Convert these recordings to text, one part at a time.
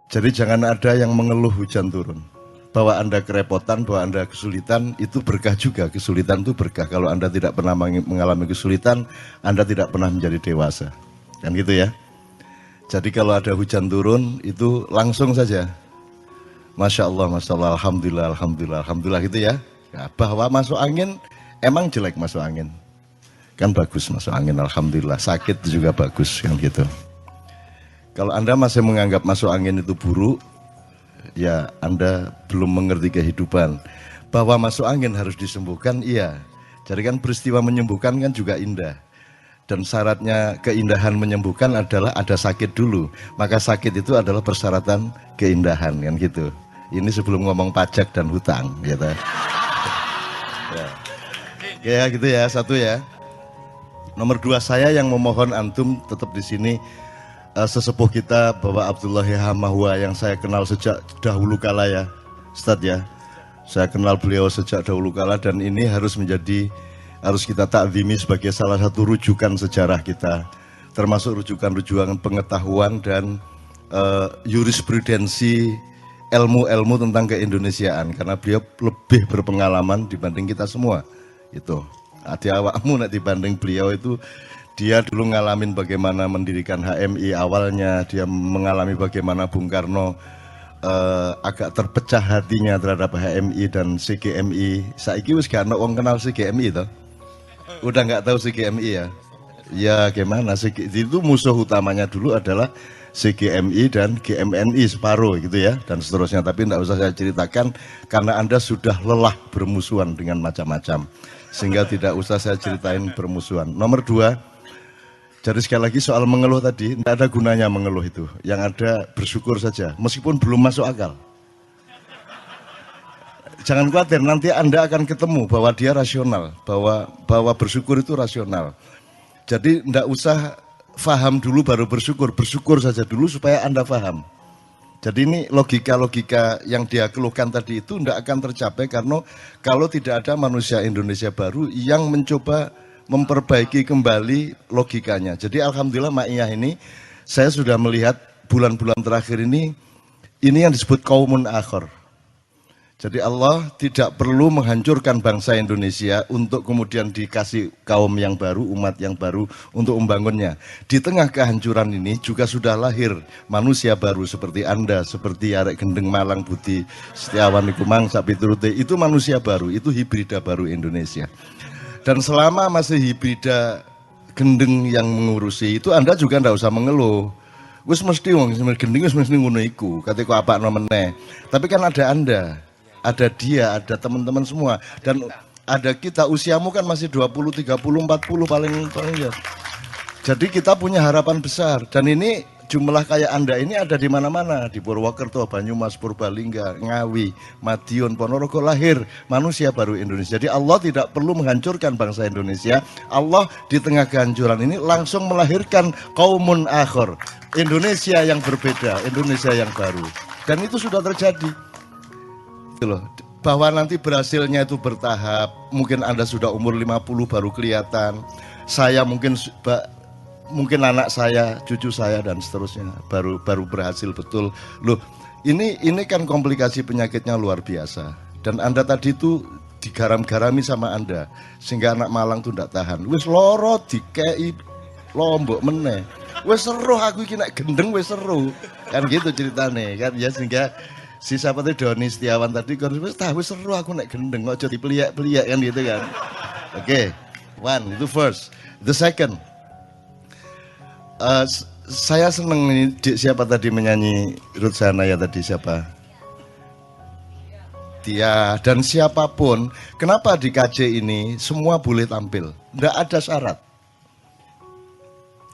Jadi jangan ada yang mengeluh hujan turun. Bahwa Anda kerepotan, bahwa Anda kesulitan, itu berkah juga. Kesulitan itu berkah. Kalau Anda tidak pernah mengalami kesulitan, Anda tidak pernah menjadi dewasa. Kan gitu ya. Jadi kalau ada hujan turun, itu langsung saja. Masya Allah, Masya Allah, Alhamdulillah, Alhamdulillah, Alhamdulillah gitu ya. Ya, bahwa masuk angin, emang jelek masuk angin. Kan bagus masuk angin, Alhamdulillah. Sakit juga bagus, kan gitu. Kalau Anda masih menganggap masuk angin itu buruk, ya Anda belum mengerti kehidupan. Bahwa masuk angin harus disembuhkan, iya. Jadi kan peristiwa menyembuhkan kan juga indah. Dan syaratnya keindahan menyembuhkan adalah ada sakit dulu. Maka sakit itu adalah persyaratan keindahan, kan gitu. Ini sebelum ngomong pajak dan hutang, gitu. Ya gitu ya, satu ya. Nomor dua, saya yang memohon antum tetap di sini. Sesepuh kita Bapak Abdullah Hamahwa yang saya kenal sejak dahulu kala ya Ustadz ya, saya kenal beliau sejak dahulu kala, dan ini harus kita takzimi sebagai salah satu rujukan sejarah kita, termasuk rujukan-rujukan pengetahuan dan jurisprudensi ilmu-ilmu tentang keindonesiaan, karena beliau lebih berpengalaman dibanding kita semua. Itu hati awakmu nak dibanding beliau itu. Dia dulu ngalamin bagaimana mendirikan HMI awalnya, dia mengalami bagaimana Bung Karno agak terpecah hatinya terhadap HMI dan CGMI. Saiki wis gak ono wong kenal CGMI toh. Udah nggak tahu CGMI ya. Ya gimana, itu musuh utamanya dulu adalah CGMI dan GMNI separuh gitu ya, dan seterusnya. Tapi tidak usah saya ceritakan karena Anda sudah lelah bermusuhan dengan macam-macam, sehingga tidak usah saya ceritain bermusuhan. Nomor dua, jadi sekali lagi soal mengeluh tadi, tidak ada gunanya mengeluh itu. Yang ada bersyukur saja, meskipun belum masuk akal. Jangan khawatir, nanti Anda akan ketemu bahwa dia rasional, bahwa bersyukur itu rasional. Jadi tidak usah faham dulu baru bersyukur, bersyukur saja dulu supaya Anda faham. Jadi ini logika-logika yang dia keluhkan tadi itu tidak akan tercapai karena kalau tidak ada manusia Indonesia baru yang mencoba memperbaiki kembali logikanya. Jadi alhamdulillah Ma'iyah ini, saya sudah melihat bulan-bulan terakhir ini yang disebut kaumun akhir. Jadi Allah tidak perlu menghancurkan bangsa Indonesia untuk kemudian dikasih kaum yang baru, umat yang baru untuk membangunnya. Di tengah kehancuran ini juga sudah lahir manusia baru seperti Anda, seperti Arek Gendeng Malang Budi Setiawan Ikumang Sapiturute. Itu manusia baru, itu hibrida baru Indonesia. Dan selama masih hibrida gendeng yang mengurusi itu, Anda juga tidak usah mengeluh. Wis mesti wong gendeng wis mesti ngono iku, katanya apa meneh. Tapi kan ada Anda, ada dia, ada teman-teman semua, dan ada kita. Usiamu kan masih 20, 30, 40 paling ya. Jadi kita punya harapan besar, dan ini jumlah kayak Anda ini ada di mana-mana, di Purwokerto, Banyumas, Purbalingga, Ngawi, Madiun, Ponorogo, lahir manusia baru Indonesia. Jadi Allah tidak perlu menghancurkan bangsa Indonesia. Allah di tengah kehancuran ini langsung melahirkan kaumun akhir, Indonesia yang berbeda, Indonesia yang baru. Dan itu sudah terjadi. Gitu loh. Bahwa nanti berhasilnya itu bertahap. Mungkin Anda sudah umur 50 baru kelihatan. Saya mungkin anak saya, cucu saya dan seterusnya baru berhasil betul. Loh, ini kan komplikasi penyakitnya luar biasa. Dan Anda tadi itu digaram-garami sama Anda sehingga anak Malang tuh tidak tahan. Wis loro dikei lombok meneh. Wis seru aku iki nek gendeng wis seru. Kan gitu ceritane kan ya, sehingga si siapa tuh Doni Setiawan tadi kan wis seru aku nek gendeng kok jadi peliak-peliak kan gitu kan. Oke. One, itu first. The second, saya seneng ini siapa tadi menyanyi Ruth Sahanaya tadi, siapa? Tia. Dan siapapun, kenapa di KJ ini semua boleh tampil, tidak ada syarat.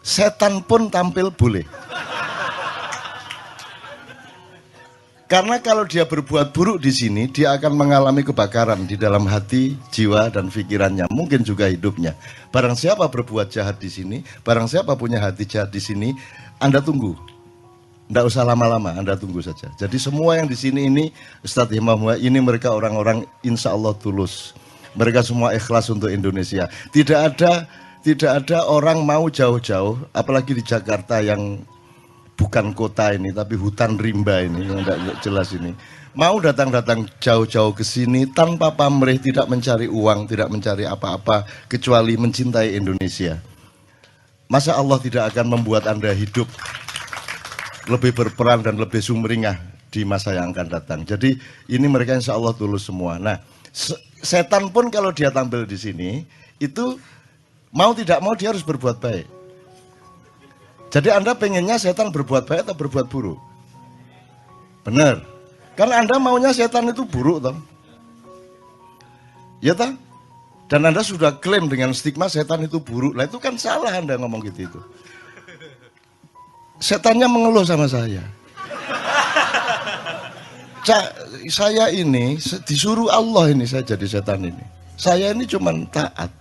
Setan pun tampil boleh. Karena kalau dia berbuat buruk di sini, dia akan mengalami kebakaran di dalam hati, jiwa, dan pikirannya. Mungkin juga hidupnya. Barang siapa berbuat jahat di sini, barang siapa punya hati jahat di sini, Anda tunggu. Tidak usah lama-lama, Anda tunggu saja. Jadi semua yang di sini ini, Ustadz Himamwa, ini mereka orang-orang insya Allah tulus. Mereka semua ikhlas untuk Indonesia. Tidak ada Tidak ada orang mau jauh-jauh, apalagi di Jakarta yang bukan kota ini, tapi hutan rimba ini, yang tidak jelas ini. Mau datang-datang jauh-jauh ke sini tanpa pamrih, tidak mencari uang, tidak mencari apa-apa, kecuali mencintai Indonesia. Masa Allah tidak akan membuat Anda hidup lebih berperan dan lebih sumringah di masa yang akan datang. Jadi ini mereka insya Allah tulus semua. Nah, setan pun kalau dia tampil di sini, itu mau tidak mau dia harus berbuat baik. Jadi Anda pengennya setan berbuat baik atau berbuat buruk? Benar. Karena Anda maunya setan itu buruk, toh. Ya toh? Dan Anda sudah klaim dengan stigma setan itu buruk. Lah itu kan salah Anda ngomong gitu itu. Setannya mengeluh sama saya. Saya ini disuruh Allah ini saya jadi setan ini. Saya ini cuma taat.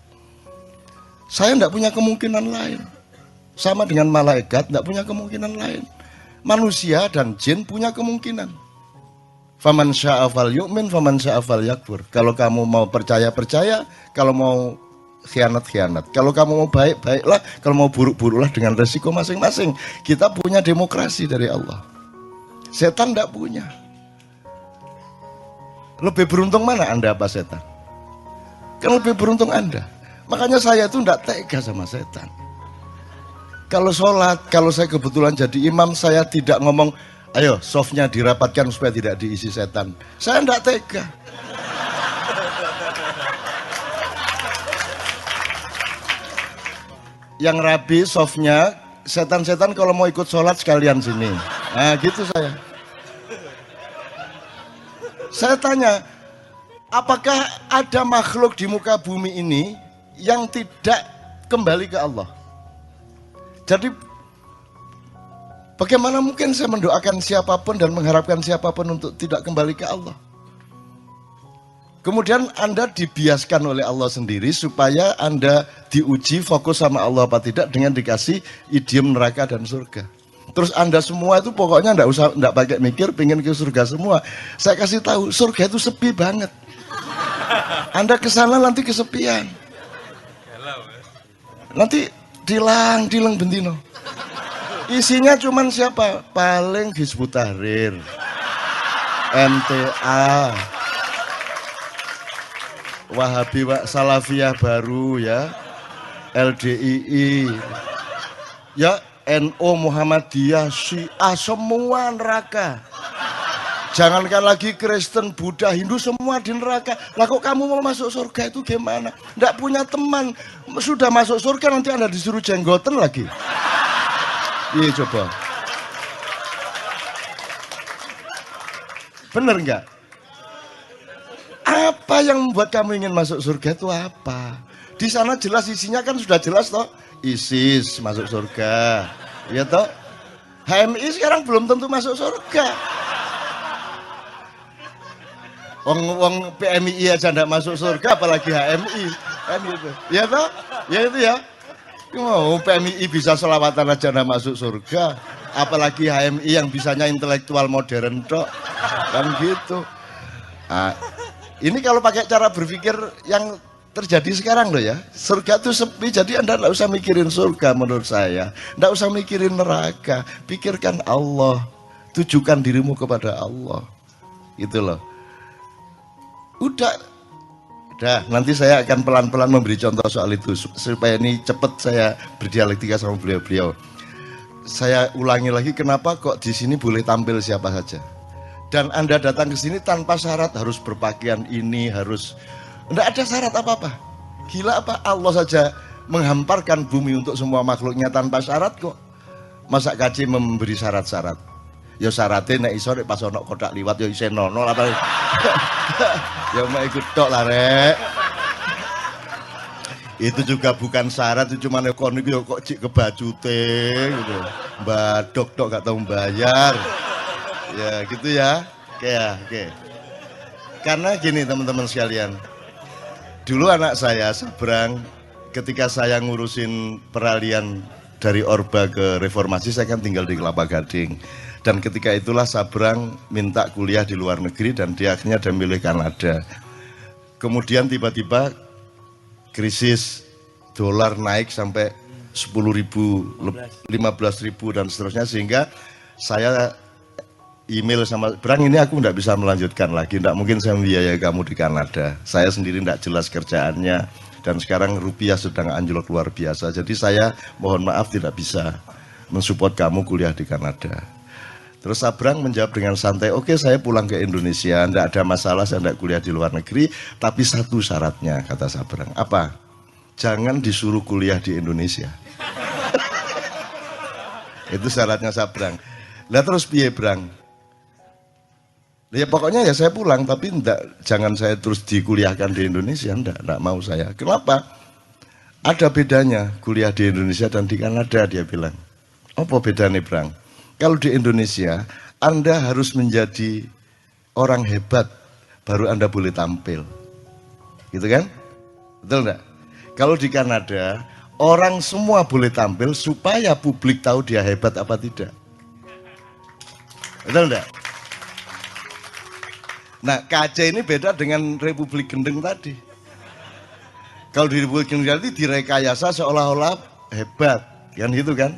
Saya tidak punya kemungkinan lain. Sama dengan malaikat, tidak punya kemungkinan lain. Manusia dan jin punya kemungkinan. Faman syaa falyu'min, faman syaa falyakfur. Kalau kamu mau percaya, percaya. Kalau mau khianat, khianat. Kalau kamu mau baik, baiklah. Kalau mau buruk, buruklah dengan resiko masing-masing. Kita punya demokrasi dari Allah. Setan tidak punya. Lebih beruntung mana Anda apa setan? Kan lebih beruntung Anda. Makanya saya itu tidak tega sama setan. Kalau sholat, kalau saya kebetulan jadi imam, saya tidak ngomong, ayo softnya dirapatkan supaya tidak diisi setan. Saya tidak tega. Yang rapi softnya, setan-setan kalau mau ikut sholat sekalian sini. Nah gitu saya. Saya tanya, apakah ada makhluk di muka bumi ini yang tidak kembali ke Allah? Jadi bagaimana mungkin saya mendoakan siapapun dan mengharapkan siapapun untuk tidak kembali ke Allah? Kemudian Anda dibiaskan oleh Allah sendiri supaya Anda diuji fokus sama Allah apa tidak dengan dikasih idiom neraka dan surga. Terus Anda semua itu pokoknya enggak pakai mikir, pengen ke surga semua. Saya kasih tahu, surga itu sepi banget. Anda ke sana nanti kesepian. Nanti dilang bentino. Isinya cuman siapa? Paling Hizbut Tahrir, MTA, Wahabi Salafiyah baru ya, LDII, ya NU Muhammadiyah, Syiah, semua neraka. Jangankan lagi Kristen, Buddha, Hindu semua di neraka. Lah kok kamu mau masuk surga itu gimana? Nggak punya teman, sudah masuk surga nanti Anda disuruh jenggoten lagi. Iya coba. Bener nggak? Apa yang membuat kamu ingin masuk surga itu apa? Di sana jelas isinya kan sudah jelas toh. ISIS masuk surga, ya toh. HMI sekarang belum tentu masuk surga. Wong PMI aja ndak masuk surga, apalagi HMI kan gitu. Ya toh, ya itu ya. Mau PMI bisa selawatan aja ndak masuk surga, apalagi HMI yang bisanya intelektual modern tok, kan gitu. Nah, ini kalau pakai cara berpikir yang terjadi sekarang loh ya, surga itu sepi, jadi Anda ndak usah mikirin surga menurut saya, ndak usah mikirin neraka, pikirkan Allah, tujukan dirimu kepada Allah, gitu loh. Udah, nanti saya akan pelan-pelan memberi contoh soal itu supaya ini cepat saya berdialektika sama beliau-beliau. Saya ulangi lagi, kenapa kok di sini boleh tampil siapa saja. Dan Anda datang ke sini tanpa syarat harus berpakaian ini, harus enggak ada syarat apa-apa. Gila apa? Allah saja menghamparkan bumi untuk semua makhluknya tanpa syarat kok. Masa kaji memberi syarat-syarat? Ya syaratnya nek iso nek pas ono kotak liwat ya isen nono lah. Ya mau ikut tok lah rek. Itu juga bukan syarat, itu cuma ekonomi kok cik kebajute gitu. Badok tok gak tahu bayar. Ya gitu ya. Oke ya, oke. Karena gini teman-teman sekalian. Dulu anak saya Sabrang, ketika saya ngurusin peralihan dari Orba ke Reformasi, saya kan tinggal di Kelapa Gading. Dan ketika itulah Sabrang minta kuliah di luar negeri dan dia akhirnya milih Kanada. Kemudian tiba-tiba krisis dolar naik sampai 10.000, 15.000 dan seterusnya, sehingga saya email sama Brang, ini aku nggak bisa melanjutkan lagi, nggak mungkin saya membiayai kamu di Kanada, saya sendiri nggak jelas kerjaannya, dan sekarang rupiah sedang anjlok luar biasa, jadi saya mohon maaf tidak bisa mensupport kamu kuliah di Kanada. Terus Sabrang menjawab dengan santai, oke, saya pulang ke Indonesia, nggak ada masalah, saya nggak kuliah di luar negeri, tapi satu syaratnya, kata Sabrang. Apa? Jangan disuruh kuliah di Indonesia. Itu syaratnya Sabrang. Lah terus piye, Brang? Ya pokoknya ya saya pulang, tapi jangan saya terus dikuliahkan di Indonesia, enggak mau saya. Kenapa? Ada bedanya kuliah di Indonesia dan di Kanada, dia bilang. Apa bedanya, Brang? Kalau di Indonesia, Anda harus menjadi orang hebat, baru Anda boleh tampil. Gitu kan? Betul enggak? Kalau di Kanada, orang semua boleh tampil supaya publik tahu dia hebat apa tidak. Betul enggak? Nah, KC ini beda dengan Republik Gendeng tadi. Kalau di Republik Gendeng tadi direkayasa seolah-olah hebat, kan gitu kan?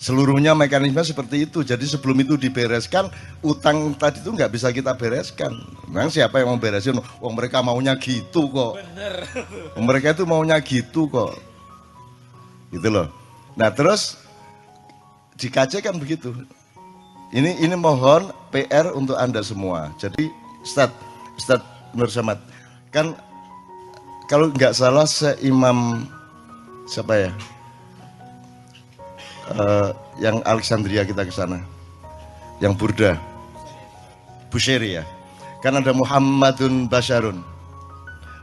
Seluruhnya mekanisme seperti itu. Jadi sebelum itu dibereskan, utang tadi itu nggak bisa kita bereskan. Memang siapa yang mau beresin? Oh, mereka maunya gitu kok. Bener. Mereka itu maunya gitu kok. Gitu loh. Nah terus di KC kan begitu. Ini mohon PR untuk Anda semua. Jadi Ustadz Nur Samad, kan kalau nggak salah seimam siapa ya? Yang Alexandria kita ke sana, yang Burda, Busiri ya. Kan ada Muhammadun Basharun,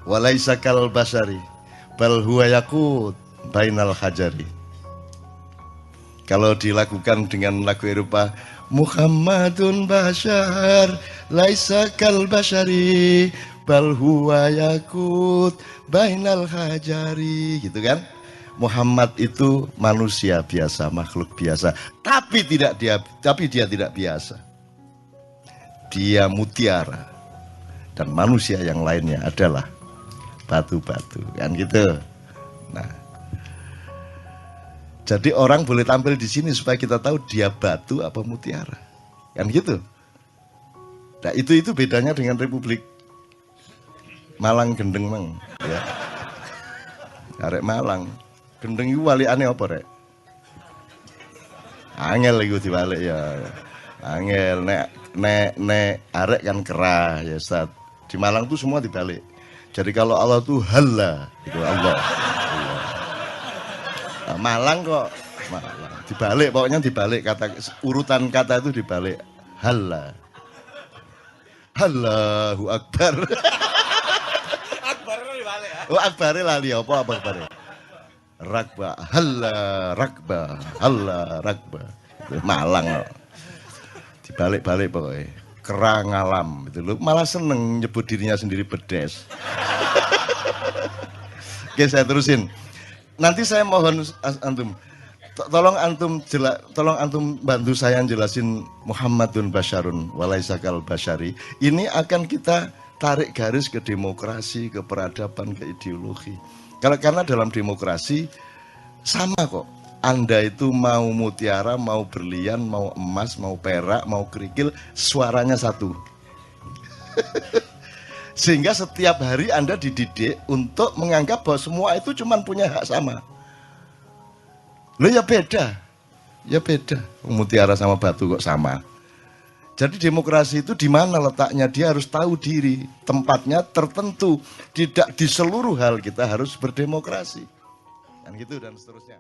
walaisa kal basari, bal huwa yakut bainal hajari. Kalau dilakukan dengan lagu Eropa, Muhammadun Bashar, laisa kal bashari, bal huwa yakut bainal hajari, gitu kan? Muhammad itu manusia biasa, makhluk biasa, tapi dia tidak biasa. Dia mutiara, dan manusia yang lainnya adalah batu-batu, kan gitu. Nah, jadi orang boleh tampil di sini supaya kita tahu dia batu apa mutiara, kan gitu. Nah, itu bedanya dengan Republik Malang Gendeng mang, ya. Arek Malang Gendeng itu wali aneh apa rek? Angel itu dibalik ya. Angel nek arek kan kerah ya Ustaz. Di Malang tuh semua dibalik. Jadi kalau Allah tuh halla, itu Allah. Nah, Malang kok Malang dibalik, pokoknya dibalik, kata urutan kata itu dibalik. Halla. Allahu Akbar. Akbar dibalik ya. Oh, Akbare lali apa Akbare? Rakba, halla rakba, halla rakba. Malang dibalik-balik pokoknya. Kerang alam gitu loh. Malah seneng nyebut dirinya sendiri bedes. Oke, saya terusin. Nanti saya mohon antum, tolong antum bantu saya jelasin Muhammadun Basharun walaisa kal bashari. Ini akan kita tarik garis ke demokrasi, ke peradaban, ke ideologi. Karena dalam demokrasi sama kok. Anda itu mau mutiara, mau berlian, mau emas, mau perak, mau kerikil, suaranya satu. Sehingga setiap hari Anda dididik untuk menganggap bahwa semua itu cuma punya hak sama. Loh ya beda. Ya beda. Mutiara sama batu kok sama. Jadi demokrasi itu di mana letaknya? Dia harus tahu diri, tempatnya tertentu. Tidak di seluruh hal kita harus berdemokrasi. Dan gitu dan seterusnya.